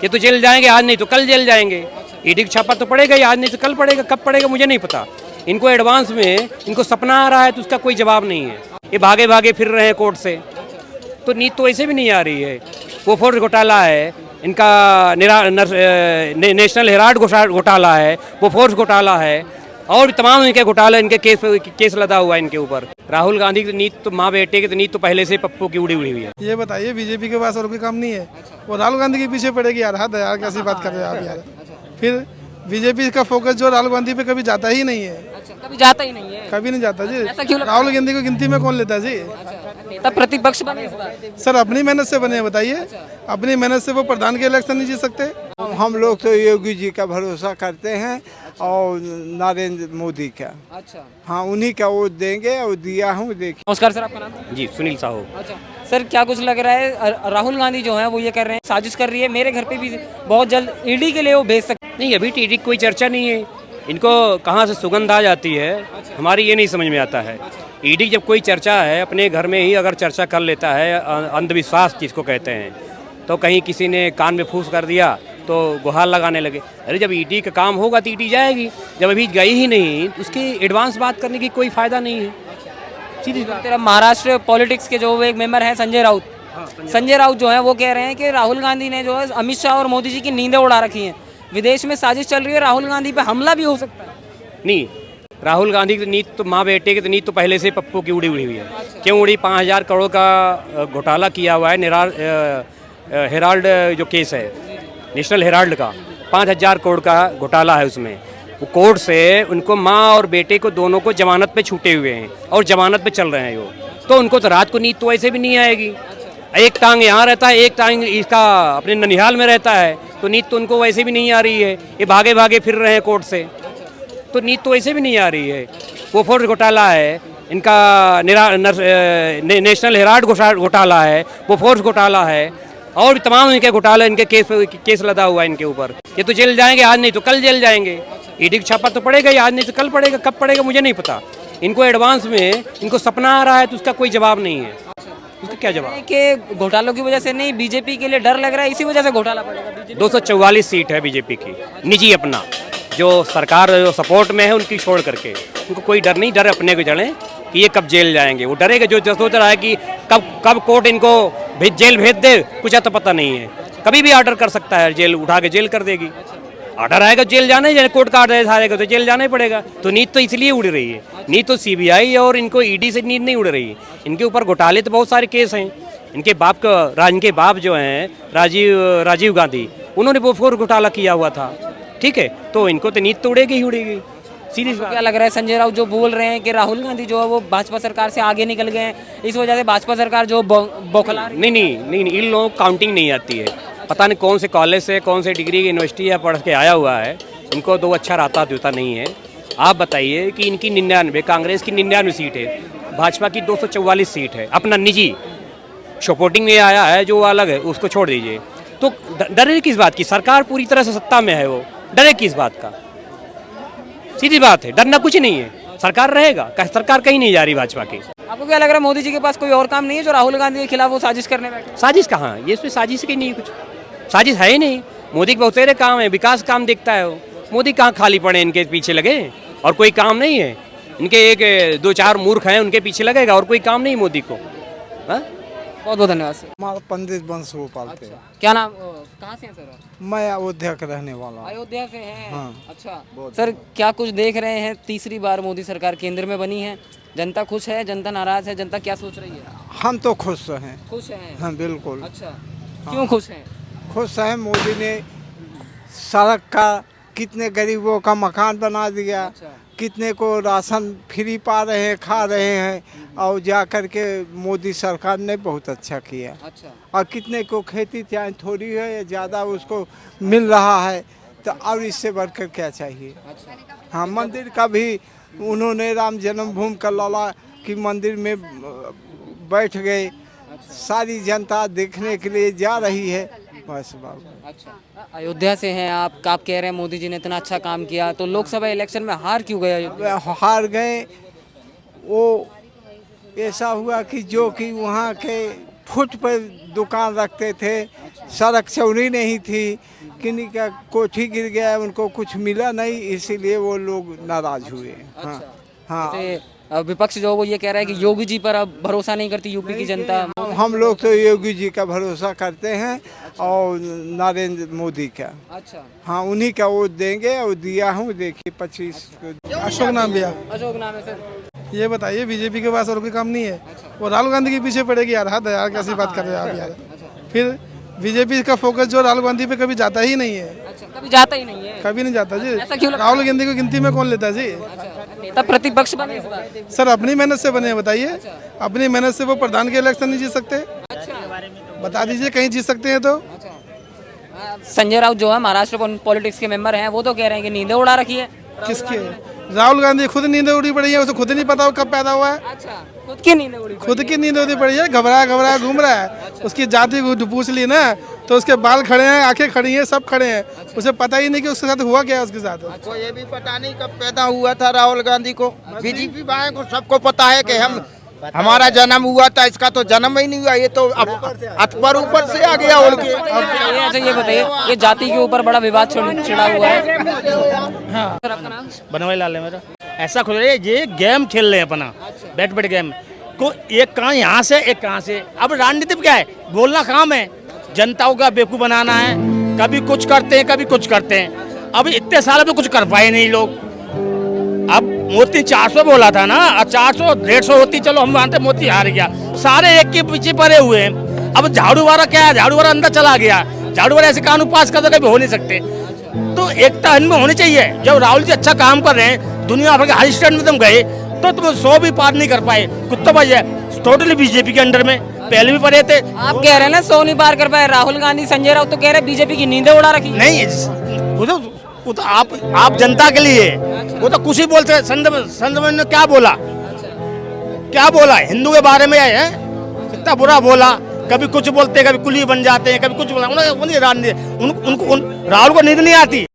ये तो जेल जाएंगे, आज नहीं तो कल जेल जाएंगे। ईडी का छापा तो पड़ेगा ही, आज नहीं तो कल पड़ेगा। कब पड़ेगा मुझे नहीं पता। इनको एडवांस में इनको सपना आ रहा है तो उसका कोई जवाब नहीं है। ये भागे भागे फिर रहे हैं कोर्ट से, तो नींद तो ऐसे भी नहीं आ रही है। वो फोर्स घोटाला है इनका, नेशनल हेराल्ड घोटाला है, वो फोर्स घोटाला है, और भी तमाम इनके घोटाले, इनके केस लदा हुआ है इनके ऊपर। राहुल गांधी की नींद तो, माँ बेटे की तो नींद तो पहले से पप्पू की उड़ी हुई है। ये बताइए, बीजेपी के पास और कोई काम नहीं है, वो राहुल गांधी के पीछे पड़ेगी यार। हद है यार, कैसी बात कर रहे हैं आप यार। फिर बीजेपी का फोकस जो राहुल गांधी पे कभी जाता ही नहीं है। अच्छा, कभी जाता ही नहीं है। कभी नहीं जाता जी। ऐसा क्यों लगता राहुल गांधी को गिनती में कौन लेता है जी? नेता प्रतिपक्ष बने इस बार। सर अपनी मेहनत से बने हैं, बताइए। अपनी मेहनत से वो प्रधान के इलेक्शन नहीं जीत सकते? हम लोग तो योगी जी का भरोसा करते हैं और नरेंद्र मोदी का। अच्छा, हाँ, उन्हीं का वोट देंगे और दिया हूँ। देखिए, नमस्कार सर, आपका नाम? जी, सुनील साहू। अच्छा सर, क्या कुछ लग रहा है राहुल गांधी जो है वो ये कर रहे हैं, साजिश कर रही है, मेरे घर पे भी बहुत जल्द ईडी के लिए वो भेज सकते नहीं, अभी ईडी की कोई चर्चा नहीं है। इनको कहाँ से सुगंध आ जाती है हमारी ये नहीं समझ में आता है। ईडी जब कोई चर्चा है, अपने घर में ही अगर चर्चा कर लेता है, अंधविश्वास जिसको कहते हैं, तो कहीं किसी ने कान में फूस कर दिया तो गुहार लगाने लगे। अरे जब ईडी का काम होगा तो ईडी जाएगी, जब अभी गई ही नहीं उसकी एडवांस बात करने की कोई फायदा नहीं है। सीधी बात। तेरा महाराष्ट्र पॉलिटिक्स के जो एक मेंबर हैं संजय राउत, संजय राउत जो है वो कह रहे हैं कि राहुल गांधी ने जो है अमित शाह और मोदी जी की नींदें उड़ा रखी हैं, विदेश में साजिश चल रही है, राहुल गांधी पे हमला भी हो सकता है। नहीं, राहुल गांधी की नींद तो, माँ बेटे की तो नींद तो पहले से पप्पू की उड़ी हुई है। क्यों उड़ी? 5,000 करोड़ का घोटाला किया हुआ है। हेराल्ड जो केस है, नेशनल हेराल्ड का 5,000 करोड़ का घोटाला है। उसमें वो कोर्ट से उनको, माँ और बेटे को, दोनों को जमानत पे छूटे हुए हैं और जमानत पे चल रहे हैं वो। तो उनको तो रात को नींद तो ऐसे भी नहीं आएगी। एक टांग यहाँ रहता है, एक टांग इसका अपने ननिहाल में रहता है, तो नींद तो उनको वैसे भी नहीं आ रही है। ये भागे भागे फिर रहे हैं कोर्ट से, तो नींद तो ऐसे भी नहीं आ रही है। वो फोर्स घोटाला है इनका, नेशनल हेराल्ड घोटाला है, वो फोर्स घोटाला है, और भी तमाम इनके घोटाले, इनके केस लदा हुआ है इनके ऊपर। ये तो जेल जाएंगे, आज नहीं तो कल जेल जाएंगे। ईडी का छापा तो पड़ेगा ही, आज नहीं तो कल पड़ेगा। कब पड़ेगा मुझे नहीं पता। इनको एडवांस में इनको सपना आ रहा है तो उसका कोई जवाब नहीं है। उसका क्या जवाब? कि घोटालों की वजह से नहीं, बीजेपी के लिए डर लग रहा है, इसी वजह से घोटाला पड़ेगा। 244 सीट है बीजेपी की निजी, अपना जो सरकार जो सपोर्ट में है उनकी छोड़ करके। उनको कोई डर नहीं, डर अपने को जड़ें कि ये कब जेल जाएंगे। वो डरेगा जो सोच रहा है कि कब कोर्ट इनको जेल भेज दे, कुछ तो पता नहीं है। कभी भी ऑर्डर कर सकता है, जेल उठा के जेल कर देगी। ऑर्डर आएगा जेल जाना ही, कोर्ट का ऑर्डर आएगा तो जेल जाना ही पड़ेगा। तो नींद तो इसलिए उड़ रही है। नींद तो सीबीआई और इनको ईडी से नींद नहीं उड़ रही है। इनके ऊपर घोटाले तो बहुत सारे केस हैं। इनके बाप जो हैं राजीव गांधी, उन्होंने वो फोर्स घोटाला किया हुआ था। ठीक है, तो इनको तो नींद तो उड़ेगी ही उड़ेगी। सीरीज क्या लग रहा है संजय राउत जो बोल रहे हैं कि राहुल गांधी जो है वो भाजपा सरकार से आगे निकल गए हैं, इस वजह से भाजपा सरकार जो बौखला रही है? नहीं, इन लोगों को काउंटिंग नहीं आती है। पता नहीं कौन से कॉलेज से, कौन से डिग्री की यूनिवर्सिटी या पढ़ के आया हुआ है, इनको दो अच्छा राता जूता नहीं है। आप बताइए कि इनकी 99, कांग्रेस की 99 सीट है, भाजपा की 244 सीट है। अपना निजी सपोर्टिंग में आया है जो अलग है, उसको छोड़ दीजिए। तो डरे किस बात की? सरकार पूरी तरह से सत्ता में है, वो डरे किस बात का? सीधी बात है, डरना कुछ नहीं है। सरकार रहेगा, सरकार कहीं नहीं जा रही भाजपा की। आपको क्या लग रहा है, मोदी जी के पास कोई और काम नहीं है जो राहुल गांधी के खिलाफ वो साजिश करने बैठे? साजिश कहाँ? ये इसमें साजिश की नहीं, कुछ साजिश है ही नहीं। मोदी के बहुत सारे काम है, विकास काम देखता है वो। मोदी कहाँ खाली पड़े इनके पीछे लगे, और कोई काम नहीं है इनके। एक 2-4 मूर्ख हैं उनके पीछे लगेगा, और कोई काम नहीं मोदी को। बहुत बहुत धन्यवाद सर। हमारा पंडित वंश वो पालते हैं। क्या नाम, कहाँ से हैं सर? मैं अयोध्या का रहने वाला हूँ। अयोध्या से हैं? हाँ। अच्छा सर, क्या कुछ देख रहे हैं? तीसरी बार मोदी सरकार केंद्र में बनी है, जनता खुश है, जनता नाराज है, जनता क्या सोच रही है? हम तो खुश हैं। खुश हैं? हाँ, बिल्कुल। अच्छा, क्यों खुश हैं? खुश हैं, मोदी ने सड़क का, कितने गरीबों का मकान बना दिया। अच्छा। कितने को राशन फ्री पा रहे हैं, खा रहे हैं, और जा कर के मोदी सरकार ने बहुत अच्छा किया। अच्छा। और कितने को खेती चाहे थोड़ी है या ज़्यादा उसको मिल रहा है, तो और इससे बढ़कर क्या चाहिए। अच्छा। हाँ, मंदिर का भी उन्होंने राम जन्मभूमि का लाला कि मंदिर में बैठ गए। सारी जनता देखने के लिए जा रही है, बस बाबू। अच्छा, अयोध्या से हैं आप कह रहे हैं मोदी जी ने इतना अच्छा काम किया, तो लोकसभा इलेक्शन में हार क्यों गए अयोध्या? हार गए, वो ऐसा हुआ कि जो कि वहाँ के फुट पर दुकान रखते थे, सड़क चौड़ी नहीं थी, किन्हीं का कोठी गिर गया, उनको कुछ मिला नहीं, इसीलिए वो लोग नाराज हुए। हाँ हाँ, जैसे विपक्ष जो वो ये कह रहा है कि योगी जी पर अब भरोसा नहीं करती यूपी की जनता। हम लोग तो योगी जी का भरोसा करते हैं और नरेंद्र मोदी का। अच्छा, हाँ, उन्हीं का वोट देंगे और दिया हूँ, देखिए 25 को। अशोक नाम भैया। अशोक नाम है सर। ये बताइए बीजेपी के पास और कोई काम नहीं है, वो राहुल गांधी के पीछे पड़ेगी यार। हद है यार, कैसी बात कर रहे हैं आप यार। फिर बीजेपी का फोकस जो राहुल गांधी पे कभी जाता ही नहीं है, अच्छा, कभी जाता ही नहीं है। कभी नहीं जाता जी। ऐसा क्यों लगता राहुल गांधी को गिनती में कौन लेता है जी? नेता प्रतिपक्ष बने इस बार। सर अपनी मेहनत से बने हैं, बताइए। अपनी मेहनत से वो प्रधान के इलेक्शन नहीं जीत सकते? बता दीजिए कहीं जीत सकते हैं तो। संजय राउत जो है महाराष्ट्र पॉलिटिक्स के मेंबर हैं, वो तो कह रहे हैं कि नींदें उड़ा रखी है। किसके? राहुल गांधी खुद नींदें उड़ी पड़ी है, उसे खुद नहीं पता वो कब पैदा हुआ है। अच्छा, खुद की नींदें उड़ी। खुद की नींद उड़ी पड़ी है, घबरा घूम रहा है। उसकी जाति पूछ ली ना तो उसके बाल खड़े हैं, आंखें खड़ी हैं, सब खड़े हैं। उसे पता ही नहीं कि उसके साथ हुआ क्या है उसके साथ। को ये भी पता नहीं कब पैदा हुआ था राहुल गांधी को। बीजेपी वाले को सबको पता है कि हमारा जन्म हुआ था, इसका तो जन्म ही नहीं हुआ। ये तो अतपर ऊपर से आ गया उड़ के। अच्छा, ये बताइए, ये जाति के ऊपर बड़ा विवाद छिड़ा हुआ है। हाँ, सर आपका नाम? बनवाई लाल है मेरा। ऐसा खुल रहा है, ये गेम खेल रहे हैं अपना, बैट गेम को। एक कहाँ यहाँ से, एक कहाँ से। अब राजनीति में क्या है, बोलना काम है, जनताओं का बेवकूफ़ बनाना है। कभी कुछ करते हैं, कभी कुछ करते हैं। अब इतने साल में कुछ कर पाए नहीं लोग। अब मोदी 400 बोला था ना, 400 150 होती, चलो हम मानते मोदी हार गया। सारे एक के पीछे पड़े हुए हैं। अब झाड़ू वाला क्या है, झाड़ू वाला अंदर चला गया। झाड़ू वाला ऐसे कानून पास कर कभी हो नहीं सकते। तो एकता इनमें होनी चाहिए। जब राहुल जी अच्छा काम कर रहे हैं, दुनिया भर के हर स्टेट में तुम गए तो तुम 100 भी पार नहीं कर पाए। कुत्ता भाई है टोटली बीजेपी के अंडर में, पहले भी पड़े थे। आप कह रहे हैं ना 100 नहीं पार कर पाए। राहुल गांधी, संजय राउत तो कह रहे हैं बीजेपी की नींदें उड़ा रखी। नहीं, वो तो आप जनता के लिए, वो तो कुछ ही बोलते हैं। संदर्भ ने क्या बोला, क्या बोला हिंदू के बारे में है, कितना बुरा बोला। कभी कुछ बोलते हैं, कभी कुली बन जाते हैं, कभी कुछ बोला। उनको राहुल को नींद नहीं आती।